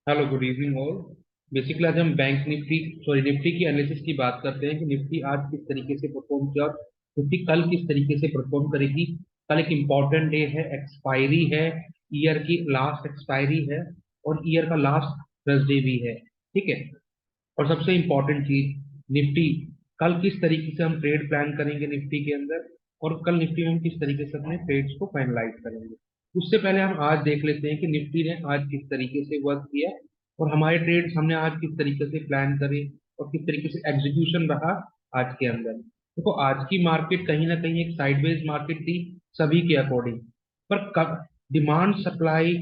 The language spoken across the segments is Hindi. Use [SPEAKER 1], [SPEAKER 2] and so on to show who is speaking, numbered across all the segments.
[SPEAKER 1] Hello, good evening all. Basically आज हम बैंक निफ्टी की एनालिसिस की बात करते हैं कि निफ्टी आज किस तरीके से परफॉर्म किया और निफ्टी कल किस तरीके से परफॉर्म करेगी। कल एक इम्पॉर्टेंट डे है, एक्सपायरी है, ईयर की लास्ट एक्सपायरी है और ईयर का लास्ट थर्सडे भी है। ठीक है। और सबसे इम्पोर्टेंट चीज, निफ्टी कल किस तरीके से हम ट्रेड प्लान करेंगे निफ्टी के अंदर, और कल निफ्टी में हम किस तरीके से अपने ट्रेड्स को फाइनलाइज करेंगे। उससे पहले हम आज देख लेते हैं कि निफ्टी ने आज किस तरीके से वर्क किया और हमारे ट्रेड्स हमने आज किस तरीके से प्लान करे और किस तरीके से एग्जीक्यूशन रहा आज के अंदर। देखो, आज की मार्केट कहीं ना कहीं एक साइडवेज मार्केट थी सभी के अकॉर्डिंग। पर कब डिमांड सप्लाई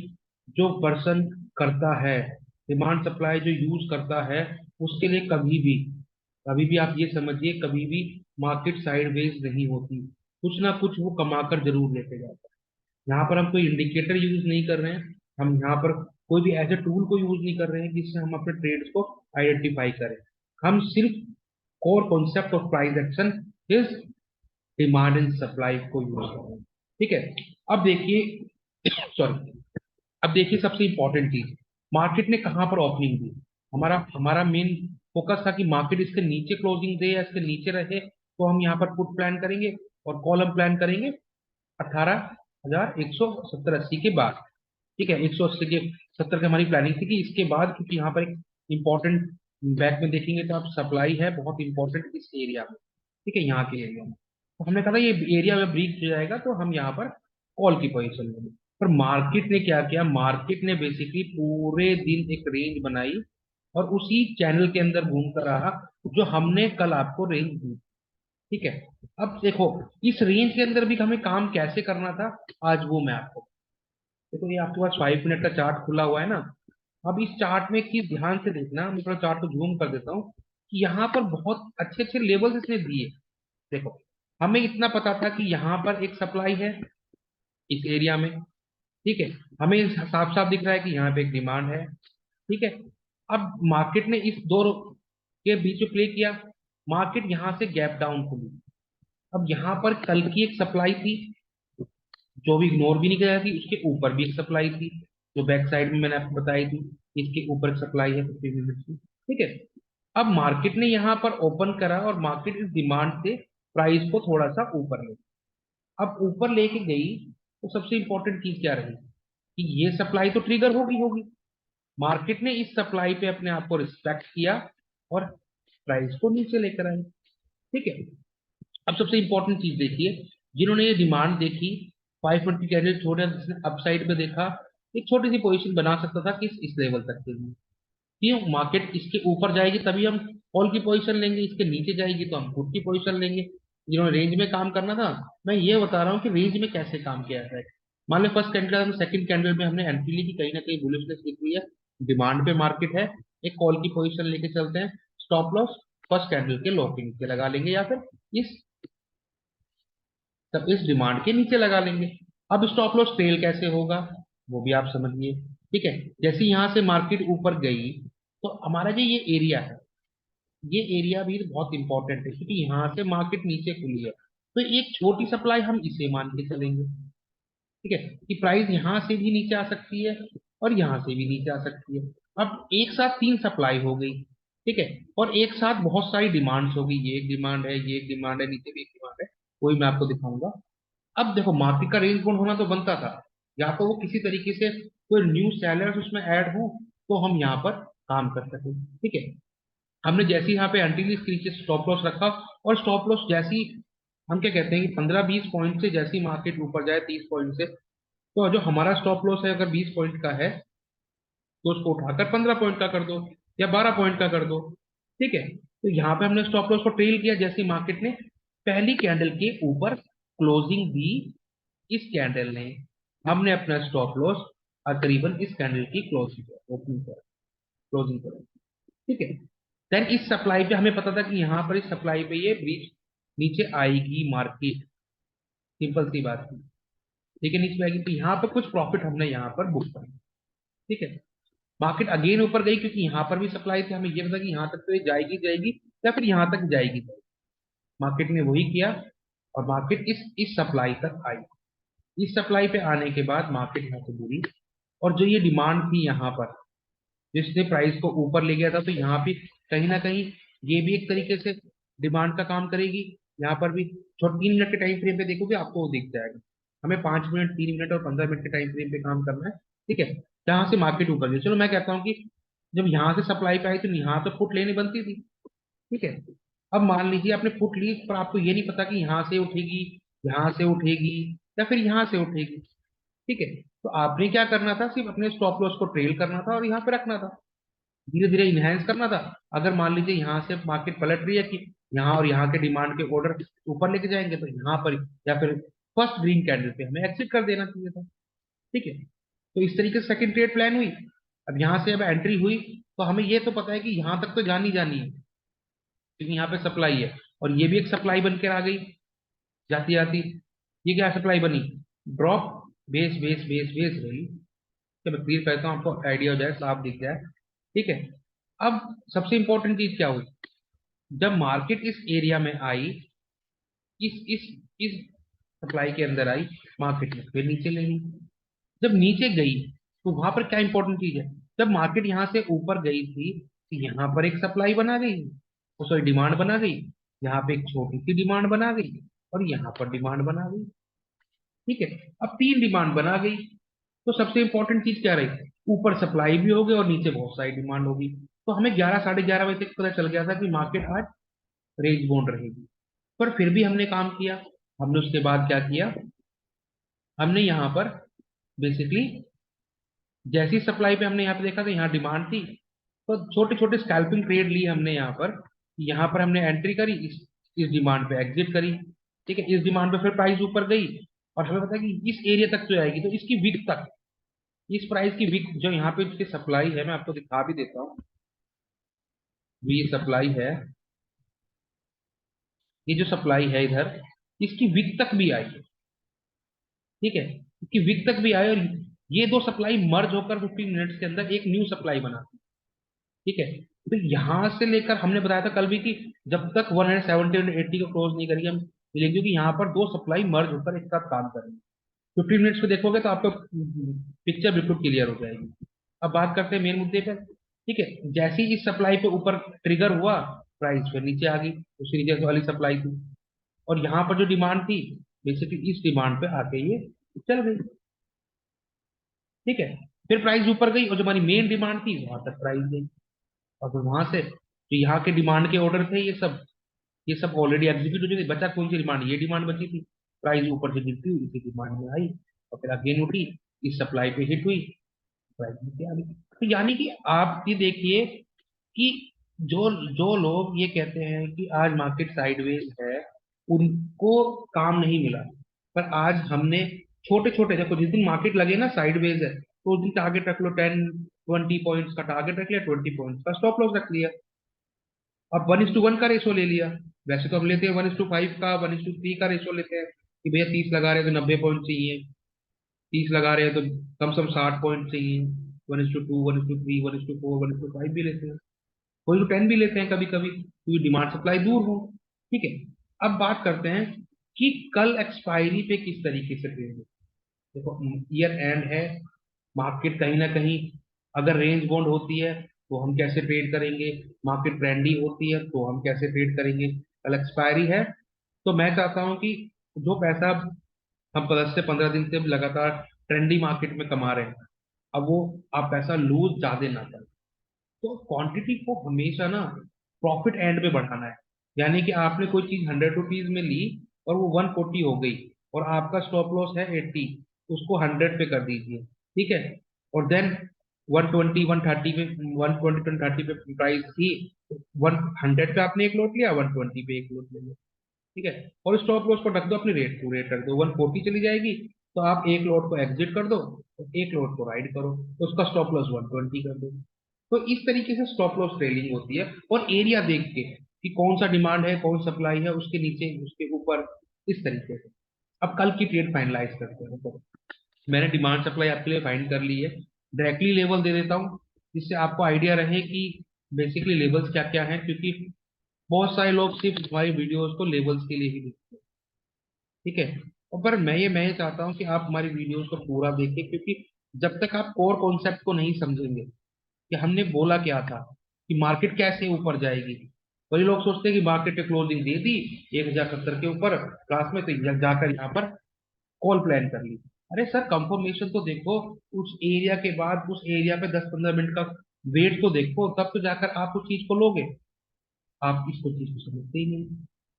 [SPEAKER 1] जो पर्सन करता है, डिमांड सप्लाई जो यूज करता है, उसके लिए कभी भी आप ये समझिए, कभी भी मार्केट साइडवेज नहीं होती। कुछ ना कुछ वो कमाकर जरूर लेके जाता है। यहाँ पर हम कोई इंडिकेटर यूज नहीं कर रहे हैं, हम यहाँ पर कोई भी ऐसे टूल को यूज नहीं कर रहे हैं जिससे हम अपने ट्रेड्स को आइडेंटिफाई करें। हम सिर्फ core concept of price action is demand and supply को यूज कर रहे हैं। ठीक है। अब देखिए सॉरी, अब देखिए सबसे इंपॉर्टेंट चीज, मार्केट ने कहां पर ओपनिंग दी। हमारा हमारा मेन फोकस था कि मार्केट इसके नीचे क्लोजिंग दे या इसके नीचे रहे तो हम यहाँ पर पुट प्लान करेंगे और कॉल हम प्लान करेंगे 18,170-80 के बाद। ठीक है, 180 के 70 की हमारी प्लानिंग थी कि इसके बाद, क्योंकि यहाँ पर एक इंपॉर्टेंट बैक में देखेंगे तो आप सप्लाई है बहुत इंपॉर्टेंट इस एरिया में। ठीक है, यहाँ के एरिया में तो हमने कहा था ये एरिया में ब्रीच हो जाएगा तो हम यहाँ पर कॉल की पोजीशन लेंगे। पर मार्केट ने क्या किया, मार्केट ने बेसिकली पूरे दिन एक रेंज बनाई और उसी चैनल के अंदर घूमकर रहा जो हमने कल आपको रेंज दी। ठीक है। अब देखो, इस रेंज के अंदर भी हमें काम कैसे करना था, आज वो मैं आपको, देखो ये आपके पास 5 मिनट का चार्ट खुला हुआ है ना। अब इस चार्ट में एक चीज ध्यान से देखना, मैं थोड़ा चार्ट को जूम कर देता हूँ कि यहाँ पर बहुत अच्छे अच्छे लेवल्स इसने दिए। देखो, हमें इतना पता था कि यहाँ पर एक सप्लाई है इस एरिया में। ठीक है। हमें साफ साफ दिख रहा है कि यहाँ पे एक डिमांड है। ठीक है। अब मार्केट ने इस दो के बीच में प्ले किया, मार्केट यहाँ से गैप डाउन खुली। अब यहाँ पर कल की एक सप्लाई थी जो भी इग्नोर भी नहीं किया थी, उसके ऊपर भी एक सप्लाई थी जो बैक साइड में मैंने आपको बताई थी। इसके ऊपर एक सप्लाई है 50 मिनट्स की। ठीक है। अब मार्केट ने यहाँ पर ओपन करा और मार्केट इस डिमांड से प्राइस को थोड़ा सा ऊपर ले, अब ऊपर लेके गई तो सबसे इंपॉर्टेंट चीज क्या रही कि ये सप्लाई तो ट्रिगर होगी होगी। मार्केट ने इस सप्लाई पे अपने आप को रिस्पेक्ट किया और प्राइस को नीचे लेकर आई। ठीक है। अब सबसे इंपॉर्टेंट चीज देखिए, जिन्होंने ये डिमांड देखी 520 कैंडल छोड़े, जिसने अपसाइड में देखा, एक छोटी सी पोजीशन बना सकता था कि इस लेवल तक के लिए। क्यों, मार्केट इसके ऊपर जाएगी तभी हम कॉल की पोजीशन लेंगे, इसके नीचे जाएगी तो हम पुट की पोजीशन लेंगे। जिन्होंने रेंज में काम करना था, मैं ये बता रहा हूँ कि रेंज में कैसे काम किया जाता है। मान लो फर्स्ट कैंडल सेकंड कैंडल में हमने एंट्री ली कि कहीं ना कहीं बुलिशनेस दिख रही है, डिमांड पे मार्केट है, एक कॉल की पोजीशन लेके चलते हैं। स्टॉप लॉस फर्स्ट कैंडल के लो के नीचे लगा लेंगे या फिर इस तब इस डिमांड के नीचे लगा लेंगे। अब स्टॉप लॉस ट्रेल कैसे होगा वो भी आप समझिए। ठीक है। जैसे यहां से मार्केट ऊपर गई तो हमारा जो ये एरिया है, ये एरिया भी बहुत इंपॉर्टेंट है क्योंकि यहाँ से मार्केट नीचे खुली है तो एक छोटी सप्लाई हम इसे मान के चलेंगे। ठीक है, कि प्राइस यहाँ से भी नीचे आ सकती है और यहाँ से भी नीचे आ सकती है। अब एक साथ तीन सप्लाई हो गई। ठीक है। और एक साथ बहुत सारी डिमांड्स हो गई, ये एक डिमांड है, ये एक डिमांड है, नीचे भी एक डिमांड है, वही मैं आपको दिखाऊंगा। अब देखो, मार्केट का रेंज बाउंड होना तो बनता था, या तो वो किसी तरीके से कोई न्यू सेलर्स उसमें ऐड हो तो हम यहाँ पर काम कर सके। ठीक है। हमने जैसे यहाँ पे एंटी के नीचे स्टॉप लॉस रखा और स्टॉप लॉस जैसी, हम क्या कहते हैं कि 15-20 पॉइंट से जैसी मार्केट ऊपर जाए 30 पॉइंट से, तो जो हमारा स्टॉप लॉस है अगर 20 पॉइंट का है तो उसको उठाकर 15 पॉइंट का कर दो या 12 पॉइंट का कर दो। ठीक है। तो यहाँ पे हमने स्टॉप लॉस को ट्रेल किया जैसे मार्केट ने पहली कैंडल के ऊपर क्लोजिंग दी, इस कैंडल ने हमने अपना स्टॉप लॉस तकरीबन इस कैंडल की क्लोजिंग ओपनिंग पर क्लोजिंग पर। ठीक है। देन इस सप्लाई पे हमें पता था कि यहाँ पर इस सप्लाई पे ये ब्रीच नीचे आएगी मार्केट, सिंपल सी बात थी। ठीक है, नीचे आएगी तो यहाँ पर कुछ प्रॉफिट हमने यहाँ पर बुक करा। ठीक है। मार्केट अगेन ऊपर गई क्योंकि यहाँ पर भी सप्लाई थी, हमें ये पता कि यहाँ तक तो ये जाएगी जाएगी या फिर यहाँ तक जाएगी जाएगी। मार्केट ने वही किया और मार्केट इस सप्लाई तक आई। इस सप्लाई पे आने के बाद मार्केट यहाँ से गिरी और जो ये डिमांड थी यहाँ पर, जिसने प्राइस को ऊपर ले गया था, तो यहाँ भी कहीं ना कहीं ये भी एक तरीके से डिमांड का काम करेगी। यहाँ पर भी छोटे 3 मिनट के टाइम फ्रेम पे देखोगे आपको वो दिख जाएगा। हमें 5 मिनट, 3 मिनट और 15 मिनट के टाइम फ्रेम पे काम करना है। ठीक है, जहां से मार्केट ऊपर गई, चलो मैं कहता हूँ कि जब यहाँ से सप्लाई पे आई तो यहाँ तो फुट लेनी बनती थी। ठीक है, अब मान लीजिए आपने फुट ली, पर आपको ये नहीं पता कि यहाँ से उठेगी, यहाँ से उठेगी, या फिर यहाँ से उठेगी। ठीक है, तो आपने क्या करना था, सिर्फ अपने स्टॉप लॉस को ट्रेल करना था और यहाँ पे रखना था, धीरे धीरे इनहेंस करना था। अगर मान लीजिए यहाँ से मार्केट पलट रही है कि यहाँ और यहाँ के डिमांड के ऑर्डर ऊपर लेके जाएंगे, तो यहाँ पर या फिर फर्स्ट ग्रीन कैंडल पे हमें एग्जिट कर देना चाहिए था। ठीक है, तो इस तरीके से सेकंड ट्रेड प्लान हुई। अब यहाँ से अब एंट्री हुई, तो हमें ये तो पता है कि यहाँ तक तो जानी जानी है, क्योंकि यहाँ पे सप्लाई है, और ये भी एक सप्लाई बन के आ गई जाती जाती। ये क्या सप्लाई बनी, drop, base base base base रही। तो मैं क्लियर करता हूँ, आपको आइडिया हो जाए, साफ दिख जाए। ठीक है, अब सबसे इंपॉर्टेंट चीज क्या हुई, जब मार्केट इस एरिया में आई, इस सप्लाई के अंदर आई, मार्केट ने फिर नीचे ले ली। जब नीचे गई तो वहां पर क्या इंपॉर्टेंट चीज है, जब मार्केट यहाँ से ऊपर गई थी तो यहाँ पर एक सप्लाई बना गई, सॉरी डिमांड बना गई, यहाँ पे एक छोटी सी डिमांड बना गई, और यहाँ पर डिमांड बना गई। ठीक है, अब 3 डिमांड बना गई, तो सबसे इंपॉर्टेंट चीज क्या रही, ऊपर सप्लाई भी हो गई और नीचे बहुत सारी डिमांड होगी। तो हमें 11 साढ़े 11 बजे तक पता चल गया था कि मार्केट आज रेंज बाउंड रहेगी। पर फिर भी हमने काम किया। हमने उसके बाद क्या किया, हमने यहाँ पर बेसिकली जैसी सप्लाई पे हमने यहाँ पे देखा था यहाँ डिमांड थी, तो छोटे छोटे स्कैल्पिंग ट्रेड लिए हमने यहाँ पर। यहाँ पर हमने एंट्री करी, इस डिमांड पे एग्जिट करी। ठीक है, इस डिमांड पे फिर प्राइस ऊपर गई, और हमें पता है कि इस एरिया तक तो आएगी, तो इसकी विक तक, इस प्राइस की विक जो यहाँ पे इसकी सप्लाई है, मैं आपको दिखा भी देता हूँ। ये सप्लाई है, ये जो सप्लाई है इधर, इसकी विक तक भी आई है। ठीक है, इसकी विक तक भी आई, और ये दो सप्लाई मर्ज होकर 15 मिनट्स के अंदर एक न्यू सप्लाई बना। ठीक है, तो यहां से लेकर हमने बताया था कल भी कि जब तक 170 को क्लोज नहीं करेंगे हम, मिलेंगे, क्योंकि यहाँ पर दो सप्लाई मर्ज होकर एक साथ काम करेंगे। 15 मिनट्स पे देखोगे तो आपको पिक्चर बिल्कुल क्लियर हो जाएगी। अब बात करते हैं मेन मुद्दे पर। ठीक है, जैसे ही इस सप्लाई पे ऊपर ट्रिगर हुआ, प्राइस फिर नीचे आ गई, उसके नीचे वाली सप्लाई थी, और यहाँ पर जो डिमांड थी, बेसिकली इस डिमांड पे आके ये चल गई। ठीक है, फिर प्राइस ऊपर गई, और जो हमारी मेन डिमांड थी वहां तक प्राइस गई, और फिर वहां से जो यहाँ के डिमांड के ऑर्डर थे, ये सब ऑलरेडी एग्जीक्यूट हो चुके, बचा कौन सी डिमांड, ये डिमांड बची थी। प्राइस ऊपर से गिरती हुई इसी डिमांड में आई, और फिर अगेन उठी, इस सप्लाई पे हिट हुई, प्राइस नीचे आ गई। तो यानी कि आप ये देखिए कि जो जो लोग ये कहते हैं कि आज मार्केट साइडवेज है, उनको काम नहीं मिला। पर आज हमने छोटे छोटे, देखो जिस दिन मार्केट लगे ना साइडवेज है, तो उस दिन टारगेट रख लो, 10-20 पॉइंट्स का टारगेट रख लिया, 20 पॉइंट्स का स्टॉप लॉस रख लिया। अब 1:1 का रेशो ले लिया। वैसे तो हम लेते हैं 1:5 का, 1:3 का रेशो लेते हैं, कि भैया 30 लगा रहे हैं तो 90 पॉइंट चाहिए, 30 लगा रहे हैं तो कम से कम 60 पॉइंट चाहिए। 1:2, 1:3, 1:4, 1:5 भी लेते हैं, कोई तो 10 भी लेते हैं कभी कभी, क्योंकि डिमांड सप्लाई दूर हो। ठीक है, अब बात करते हैं कि कल एक्सपायरी पे किस तरीके से ट्रेड हो। देखो, ईयर एंड है, मार्केट कहीं ना कहीं अगर रेंज बाउंड होती है तो हम कैसे ट्रेड करेंगे, मार्केट ट्रेंडी होती है तो हम कैसे ट्रेड करेंगे। कल एक्सपायरी है, तो मैं चाहता हूं कि जो पैसा हम 10 से 15 दिन से लगातार ट्रेंडी मार्केट में कमा रहे हैं, अब वो आप पैसा लूज ज्यादा ना करें। तो क्वांटिटी को हमेशा ना प्रॉफिट एंड पे बढ़ाना है। यानी कि आपने कोई चीज 100 रुपीज में ली और वो 140 हो गई, और आपका स्टॉप लॉस है 80, उसको 100 पे कर दीजिए। ठीक है, और देन 120, 130 पे, 120, 130 पे प्राइस थी, 100 पे आपने एक लॉट लिया, 120 पे एक लॉट ले लिया। ठीक है, और स्टॉप लॉस को रख दो अपनी रेट टू रेट रख दो, 140 चली जाएगी, तो आप एक लॉट को एग्जिट कर दो, और एक लॉट को राइड करो, तो उसका स्टॉप लॉस 120 कर दो। तो इस तरीके से स्टॉप लॉस ट्रेडिंग होती है, और एरिया देख के कि कौन सा डिमांड है, कौन सप्लाई है, उसके नीचे उसके ऊपर, इस तरीके से। अब कल की ट्रेड फाइनलाइज करते हैं। तो मैंने डिमांड सप्लाई आपके लिए फाइंड कर ली है, डायरेक्टली लेवल दे देता हूँ, जिससे आपको आइडिया रहे कि बेसिकली लेवल्स क्या क्या हैं, क्योंकि बहुत सारे लोग सिर्फ हमारी वीडियोस को लेवल्स के लिए ही देखते हैं। ठीक है, और पर मैं ये चाहता हूँ कि आप हमारी वीडियोस को पूरा देखें, क्योंकि जब तक आप कोर कॉन्सेप्ट को नहीं समझेंगे, कि हमने बोला क्या था कि मार्केट कैसे ऊपर जाएगी। वही लोग सोचते हैं कि मार्केट ने क्लोजिंग दे दी 1070 के ऊपर क्लास में, तो जाकर यहाँ पर कॉल प्लान कर ली। अरे सर कंफर्मेशन तो देखो, उस एरिया के बाद उस एरिया पे 10-15 मिनट का वेट तो देखो, तब तो जाकर आप उस चीज को लोगे। आप इसको चीज को समझते ही नहीं।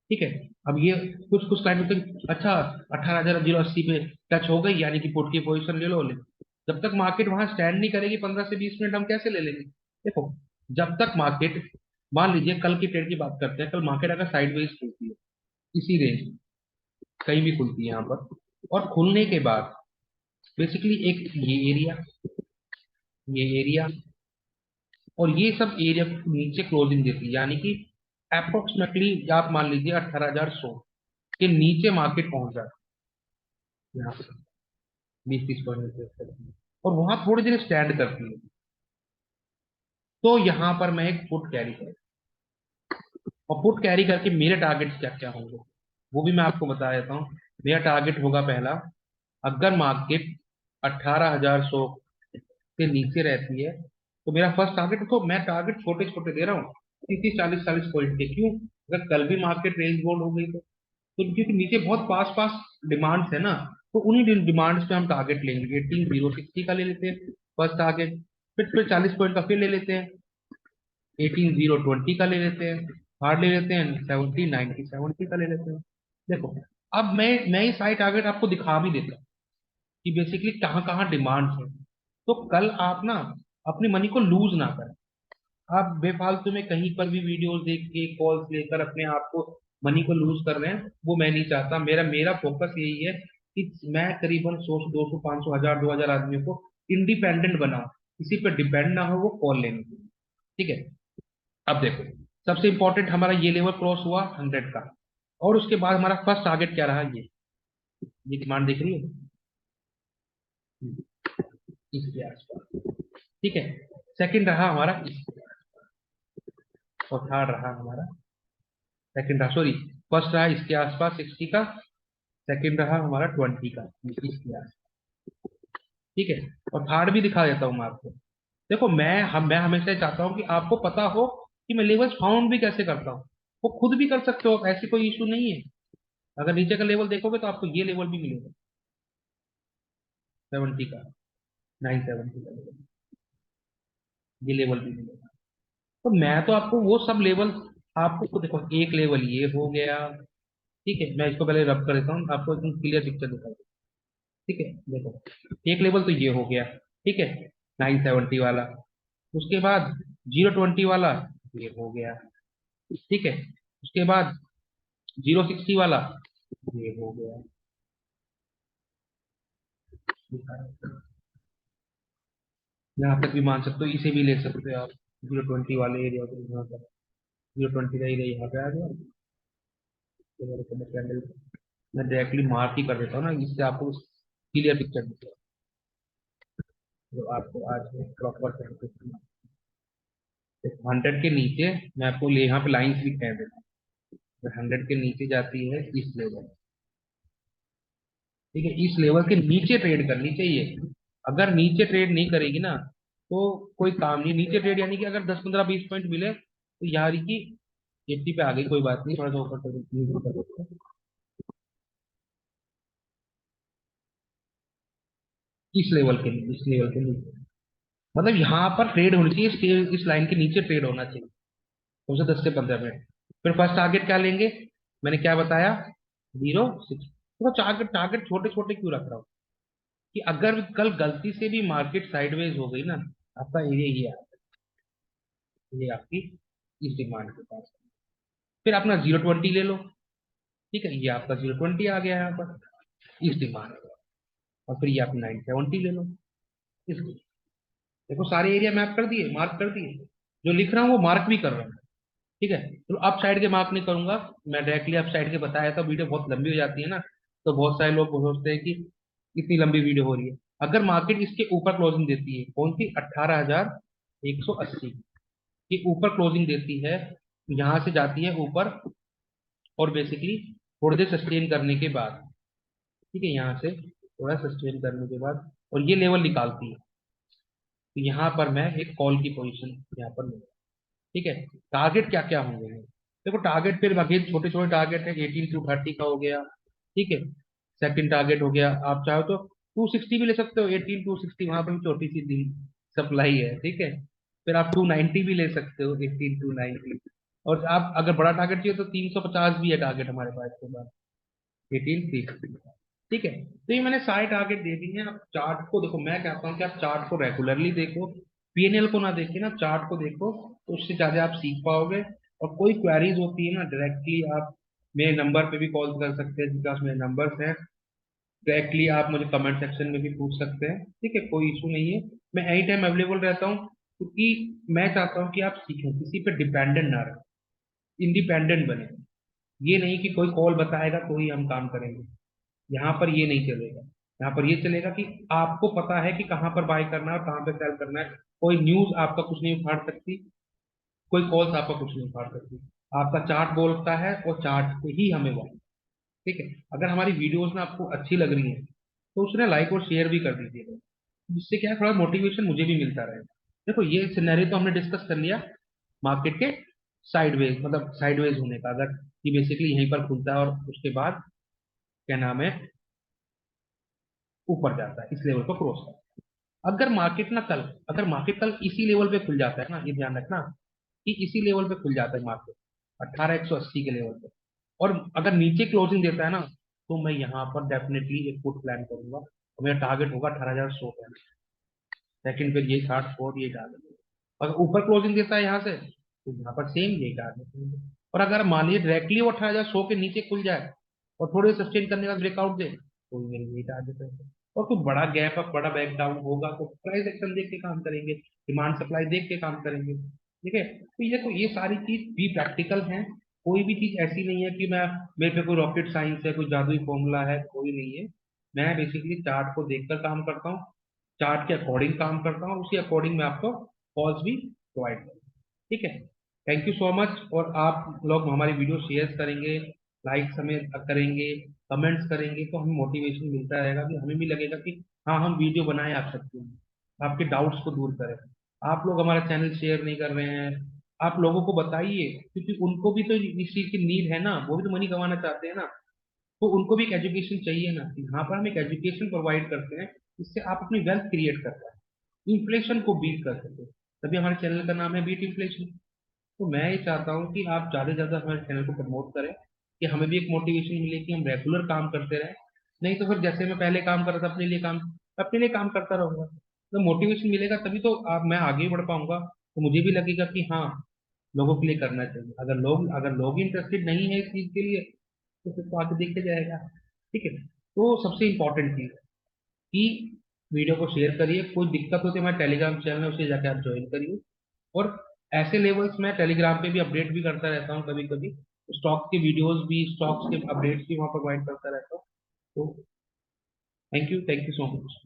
[SPEAKER 1] ठीक है। अब ये कुछ कुछ टाइम तक अच्छा 18,080 पे टच हो गई, यानी कि पुट की पोजीशन ले। जब तक मार्केट वहां स्टैंड नहीं करेगी 15 से 20 मिनट, हम कैसे ले लेंगे? देखो, जब तक मार्केट, मान लीजिए कल की ट्रेड की बात करते हैं, कल मार्केट अगर साइडवेज खुलती है इसी रेंज में, कहीं भी खुलती है यहाँ पर, और खुलने के बाद बेसिकली एक ये एरिया और ये सब एरिया के नीचे क्लोजिंग देती है, यानी कि अप्रोक्सीमेटली आप मान लीजिए 18,100 के नीचे मार्केट पहुंच जाता है यहाँ पे, 20-30 पॉइंट नीचे, और वहां थोड़ी देर स्टैंड करती है। तो यहाँ पर मैं एक पुट कैरी करूँ, और पुट कैरी करके मेरे टारगेट्स क्या क्या होंगे वो भी मैं आपको बता देता हूँ। मेरा टारगेट होगा पहला, अगर मार्केट 18,100 से नीचे रहती है तो मेरा फर्स्ट टारगेट, तो मैं टारगेट छोटे छोटे दे रहा हूँ, 30-40 पॉइंट के। क्यों? अगर कल भी मार्केट रेंज बोल्ड हो गई तो क्योंकि नीचे बहुत पास पास डिमांड्स है ना, तो उन्हीं डिमांड्स पे हम टारगेट लेंगे। 18,060 का ले लेते हैं फर्स्ट टारगेट, फिर 40 पॉइंट का फिर ले लेते हैं, 18,020 का ले लेते हैं, हार्ड ले लेते हैं 70 90 का ले लेते हैं। देखो, अब मैं ये सारी टारगेट आपको दिखा भी देता हूँ कि बेसिकली कहाँ कहाँ डिमांड्स है। तो कल आप ना अपने मनी को लूज ना करें। आप बेफालतू में कहीं पर भी वीडियोस देख के कॉल्स लेकर अपने आप को मनी को लूज कर रहे हैं, वो मैं नहीं चाहता। मेरा मेरा फोकस यही है कि मैं करीबन 100 200 500 1000 आदमियों को इंडिपेंडेंट बनाऊं, किसी पर डिपेंड ना हो वो कॉल लेने के लिए। ठीक है। अब देखो, सबसे इंपॉर्टेंट हमारा ये लेवल क्रॉस हुआ 100 का, और उसके बाद हमारा फर्स्ट टारगेट क्या रहा? ये डिमांड दिख रही है इसके आसपास। ठीक है। सेकंड रहा हमारा और थर्ड रहा हमारा, सेकंड रहा, सॉरी, फर्स्ट रहा इसके आसपास 60 का, सेकंड रहा हमारा 20 का इसके आसपास। ठीक है। और थर्ड भी दिखा देता हूँ मैं आपको। देखो, मैं हमेशा चाहता हूँ कि आपको पता हो कि मैं लेवल्स फाउंड भी कैसे करता हूँ। वो खुद भी कर सकते हो, ऐसी कोई इशू नहीं है। अगर नीचे का लेवल देखोगे तो आपको ये लेवल भी मिलेगा, 70 का, 970 का लेवल, ये लेवल भी मिलेगा। तो मैं तो आपको वो सब लेवल, आपको देखो, एक लेवल ये हो गया। ठीक है, मैं इसको पहले रब कर देता हूँ, आपको एकदम क्लियर पिक्चर दिखा दूँ। ठीक है, देखो, एक लेवल तो ये हो गया। ठीक है, 970 वाला। उसके बाद 020 वाला ये हो गया। ठीक है। उसके बाद 060 वाला ये हो गया। यहाँ तक भी मान सकते हो, इसे भी ले सकते हो आप, 020 वाले एरिया को यहाँ पर, 020 का एरिया यहाँ पे आ गया। तो कैंडल मैं डायरेक्टली मार्क ही कर देता हूँ ना, इससे आपको क्लियर पिक्चर दिखेगा। जो आपको आज प्रॉपर तरीके से 100 के नीचे, मैं आपको यहाँ पे लाइंस भी कह देता हूँ, 100 के नीचे जाती है इस लेवल। ठीक है, इस लेवल के नीचे ट्रेड करनी चाहिए। अगर नीचे ट्रेड नहीं करेगी ना तो कोई काम नहीं। नीचे ट्रेड यानी कि अगर 10-15-20 पॉइंट मिले तो यार की 80 पे आ गई, कोई बात नहीं, थोड़ा सा ऊपर कर सकते हैं। इस लेवल के नीचे, मतलब यहाँ पर ट्रेड होनी चाहिए, इस लाइन के नीचे ट्रेड होना चाहिए, कम से 10 से 15 मिनट। फिर फर्स्ट टारगेट क्या लेंगे? मैंने क्या बताया? 0 6। तो टारगेट टारगेट छोटे छोटे क्यों रख रहा हूँ? कि अगर कल गलती से भी मार्केट साइडवेज हो गई ना, आपका एरिया ये आपकी इस डिमांड के पास। फिर अपना 020 ले लो। ठीक है, ये आपका 020 आ गया यहाँ पर इस डिमांड का। और फिर ये आप 970 ले लो इसको। देखो, सारे एरिया मैप कर दिए, मार्क कर दिए, जो लिख रहा हूँ वो मार्क भी कर रहा हूँ। ठीक है। तो अप साइड के मार्क नहीं करूंगा, मैं डायरेक्टली अप साइड के बताया था, वीडियो बहुत लंबी हो जाती है ना, तो बहुत सारे लोग सोचते हैं कि इतनी लंबी वीडियो हो रही है। अगर मार्केट इसके ऊपर क्लोजिंग देती है, कौन सी? 18,180 के ऊपर क्लोजिंग देती है, यहाँ से जाती है ऊपर, और बेसिकली थोड़ी देर सस्टेन करने के बाद, ठीक है, यहाँ से थोड़ा सस्टेन करने के बाद और ये लेवल निकालती है, तो यहाँ पर मैं एक कॉल की पोजीशन यहाँ पर लूंगा। ठीक है, टारगेट क्या क्या होंगे, देखो टारगेट फिर अगेन छोटे छोटे टारगेट है, 18 to 30 का हो गया। ठीक है, सेकंड टारगेट हो गया, आप चाहो तो 260 भी ले सकते हो, 18 to 60 वहां पर भी छोटी सी दी सप्लाई है। ठीक है, फिर आप 290 भी ले सकते हो, 18 to 90। और आप अगर बड़ा टारगेट चाहिए तो 350 भी है टारगेट हमारे पास के बाद, 18 3। ठीक है, तो ये मैंने सारे टारगेट दे दिए हैं। आप चार्ट को देखो, मैं कहता हूँ कि आप चार्ट को रेगुलरली देखो, पीएनएल को ना देखे ना, चार्ट को देखो, तो उससे ज्यादा आप सीख पाओगे। और कोई क्वेरीज होती है ना, डायरेक्टली आप मेरे नंबर पे भी कॉल कर सकते हैं, जिनके पास मेरे नंबर्स हैं। डायरेक्टली आप मुझे कमेंट सेक्शन में भी पूछ सकते हैं। ठीक है, कोई इशू नहीं है, मैं एनी टाइम अवेलेबल रहता हूँ, क्योंकि मैं चाहता हूँ कि आप सीखें, किसी पे डिपेंडेंट ना रहे, इंडिपेंडेंट बने। ये नहीं कि कोई कॉल बताएगा तो ही हम काम करेंगे, यहाँ पर ये नहीं चलेगा। यहाँ पर ये चलेगा कि आपको पता है कि कहाँ पर बाय करना है और कहाँ पे सेल करना है। कोई न्यूज आपका कुछ नहीं उखाड़ सकती, कोई कॉल्स आपका कुछ नहीं उखाड़ सकती। आपका चार्ट बोलता है और चार्ट पे ही हमें वो। ठीक है, अगर हमारी वीडियोस ना आपको अच्छी लग रही है तो उसने लाइक और शेयर भी कर दीजिएगा, जिससे क्या है, थोड़ा मोटिवेशन मुझे भी मिलता रहेगा। देखो ये सिनेरियो तो हमने डिस्कस कर लिया मार्केट के साइडवेज, मतलब साइडवेज होने का, अगर ये बेसिकली यहीं पर खुलता है और उसके बाद क्या नाम है ऊपर जाता है, इस लेवल को क्रॉस करता है। अगर मार्केट ना कल, अगर मार्केट कल इसी लेवल पे खुल जाता है ना, ये ध्यान रखना कि इसी लेवल पे खुल जाता है मार्केट, 18,180 के लेवल पे, और अगर नीचे क्लोजिंग देता है ना, तो मैं यहाँ पर डेफिनेटली एक पुट प्लान करूंगा और मेरा टारगेट होगा 18,100 का। सेकंड फिर ये 60 4 ये टारगेट होगा। अगर ऊपर क्लोजिंग देता है यहाँ से, तो यहाँ पर सेम ये टारगेट होगा। और अगर मान लीजिए डायरेक्टली वो 18,100 के नीचे खुल जाए और थोड़े सस्टेन करने का ब्रेकआउट दे, तो मेरे ये टारगेट है। और कोई बड़ा गैप अप, बड़ा बैक डाउन होगा तो प्राइस एक्शन देख के काम करेंगे, डिमांड सप्लाई देख के काम करेंगे। ठीक है, तो ये सारी चीज भी प्रैक्टिकल है। कोई भी चीज ऐसी नहीं है कि मैं, मेरे पे कोई रॉकेट साइंस है, कोई जादुई फॉर्मूला है, कोई नहीं है। मैं बेसिकली चार्ट को देखकर काम करता हूँ, चार्ट के अकॉर्डिंग काम करता हूँ, उसी अकॉर्डिंग मैं आपको कॉल्स भी प्रोवाइड करूँ। ठीक है, थैंक यू सो मच। और आप लोग हमारी वीडियो शेयर करेंगे, लाइक हमें करेंगे, कमेंट्स करेंगे, तो हमें मोटिवेशन मिलता रहेगा, कि हमें भी लगेगा कि हाँ हम वीडियो बनाए आप सकते हैं, आपके डाउट्स को दूर करें। आप लोग हमारा चैनल शेयर नहीं कर रहे हैं, आप लोगों को बताइए, क्योंकि उनको भी तो इस चीज की नीड है ना, वो भी तो मनी कमाना चाहते हैं ना। तो उनको भी एक एजुकेशन चाहिए ना, यहाँ पर हम एक एजुकेशन प्रोवाइड करते हैं, इससे आप अपनी वेल्थ क्रिएट करते हैं, इन्फ्लेशन को बीट कर सके। तभी हमारे चैनल का नाम है बीट इन्फ्लेशन। तो मैं ये चाहता हूँ कि आप ज़्यादा से ज़्यादा हमारे चैनल को प्रमोट करें, कि हमें भी एक मोटिवेशन मिले कि हम रेगुलर काम करते रहें। नहीं तो फिर जैसे मैं पहले काम कर रहा था अपने लिए काम करता रहूंगा, तो मोटिवेशन मिलेगा तभी तो आप मैं आगे बढ़ पाऊंगा, तो मुझे भी लगेगा कि हाँ लोगों के लिए करना चाहिए। अगर लोग इंटरेस्टेड नहीं है इस चीज के लिए, तो फिर तो आगे देखते जाएगा। ठीक है, तो सबसे इंपॉर्टेंट चीज है कि वीडियो को शेयर करिए, कोई दिक्कत होती है हमारे टेलीग्राम चैनल है, उसे जाके आप ज्वाइन करिए। और ऐसे लेवल्स मैं टेलीग्राम पे भी अपडेट भी करता रहता हूँ, कभी कभी स्टॉक के वीडियोस भी, स्टॉक्स के अपडेट्स भी वहाँ प्रोवाइड करता रहता हूँ। तो थैंक यू सो मच।